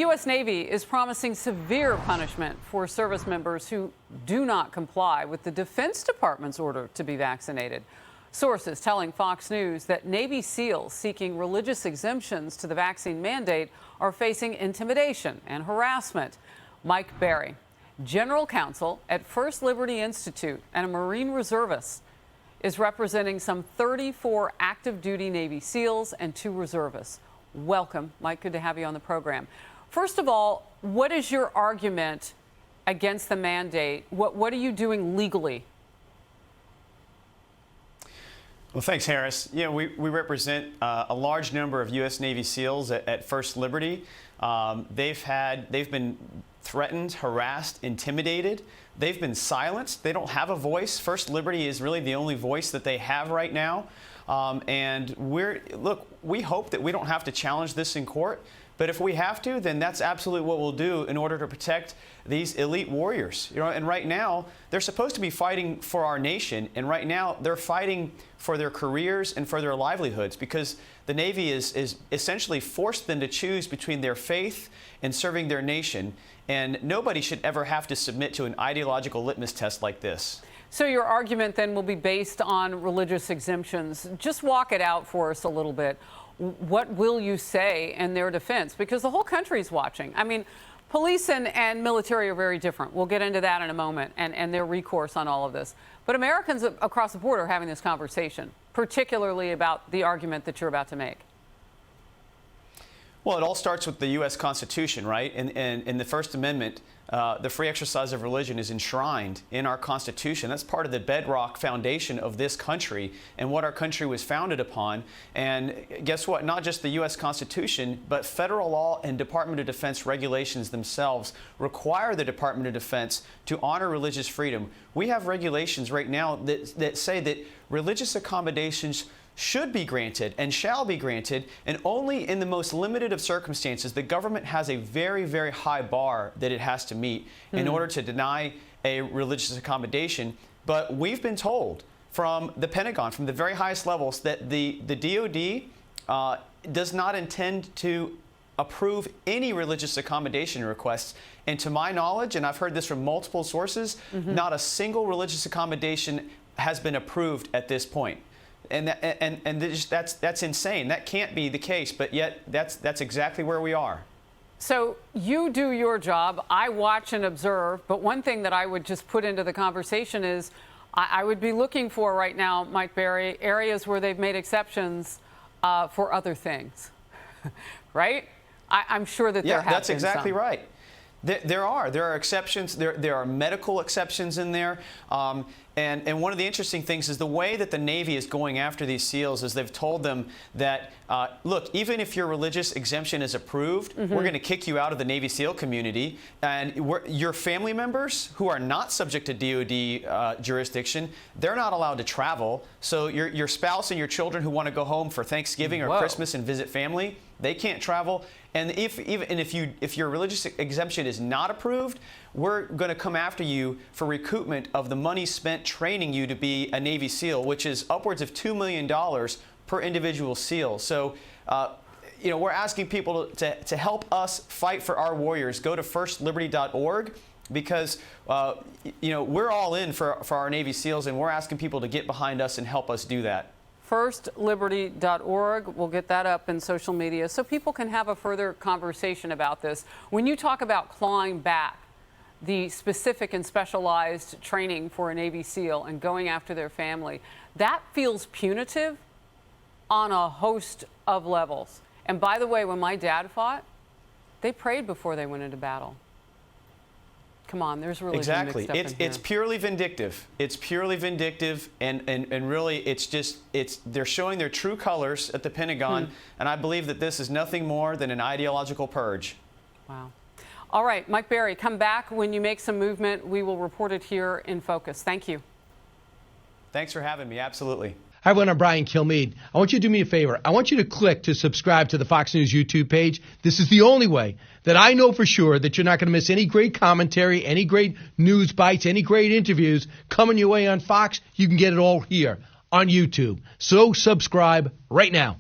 U.S. Navy is promising severe punishment for service members who do not comply with the Defense Department's order to be vaccinated. Sources telling Fox News that Navy SEALs seeking religious exemptions to the vaccine mandate are facing intimidation and harassment. Mike Berry, general counsel at First Liberty Institute and a Marine reservist, is representing some 34 active duty Navy SEALs and 2 reservists. Welcome, Mike. Good to have you on the program. First of all, what is your argument against the mandate? What are you doing legally? Well, thanks, Harris. Yeah, we represent a large number of U.S. Navy SEALs at First Liberty. They've been threatened, harassed, intimidated. They've been silenced. They don't have a voice. First Liberty is really the only voice that they have right now. And we hope that we don't have to challenge this in court. But if we have to, then that's absolutely what we'll do in order to protect these elite warriors. And right now, they're supposed to be fighting for our nation. And right now, they're fighting for their careers and for their livelihoods because the Navy is essentially forced them to choose between their faith and serving their nation. And nobody should ever have to submit to an ideological litmus test like this. So your argument then will be based on religious exemptions. Just walk it out for us a little bit. What will you say in their defense? Because the whole country's watching. I mean, police and military are very different. We'll get into that in a moment and their recourse on all of this. But Americans across the board are having this conversation, particularly about the argument that you're about to make. Well, it all starts with the U.S. Constitution, right? In the First Amendment, the free exercise of religion is enshrined in our Constitution. That's part of the bedrock foundation of this country and what our country was founded upon. And guess what? Not just the U.S. Constitution, but federal law and Department of Defense regulations themselves require the Department of Defense to honor religious freedom. We have regulations right now that say that religious accommodations should be granted and shall be granted, and only in the most limited of circumstances. The government has a very, very high bar that it has to meet in order to deny a religious accommodation. But we've been told from the Pentagon, from the very highest levels, that the DOD does not intend to approve any religious accommodation requests. And to my knowledge, and I've heard this from multiple sources, not a single religious accommodation has been approved at this point. And that's insane. That can't be the case, but yet that's exactly where we are. So you do your job. I watch and observe. But one thing that I would just put into the conversation is I would be looking for right now, Mike Berry, areas where they've made exceptions for other things, right? I'm sure that there have been that's exactly some. Right. There are exceptions. There are medical exceptions in there. And one of the interesting things is the way that the Navy is going after these SEALs is they've told them that, look, even if your religious exemption is approved, we're going to kick you out of the Navy SEAL community. And your family members who are not subject to DOD jurisdiction, they're not allowed to travel. So your spouse and your children who want to go home for Thanksgiving or Christmas and visit family, they can't travel. And if your religious exemption is not approved, we're going to come after you for recoupment of the money spent training you to be a Navy SEAL, which is upwards of $2 million per individual SEAL. So, we're asking people to help us fight for our warriors. Go to firstliberty.org because, we're all in for our Navy SEALs, and we're asking people to get behind us and help us do that. firstliberty.org. We'll get that up in social media so people can have a further conversation about this. When you talk about clawing back the specific and specialized training for a Navy SEAL and going after their family, that feels punitive on a host of levels. And by the way, when my dad fought, they prayed before they went into battle. Come on, there's really exactly. mixed up in here. It's purely vindictive. It's purely vindictive, and really, they're showing their true colors at the Pentagon, and I believe that this is nothing more than an ideological purge. Wow. All right, Mike Berry, come back when you make some movement. We will report it here in Focus. Thank you. Thanks for having me. Absolutely. Hi, everyone. I'm Brian Kilmeade. I want you to do me a favor. I want you to click to subscribe to the Fox News YouTube page. This is the only way that I know for sure that you're not going to miss any great commentary, any great news bites, any great interviews coming your way on Fox. You can get it all here on YouTube. So subscribe right now.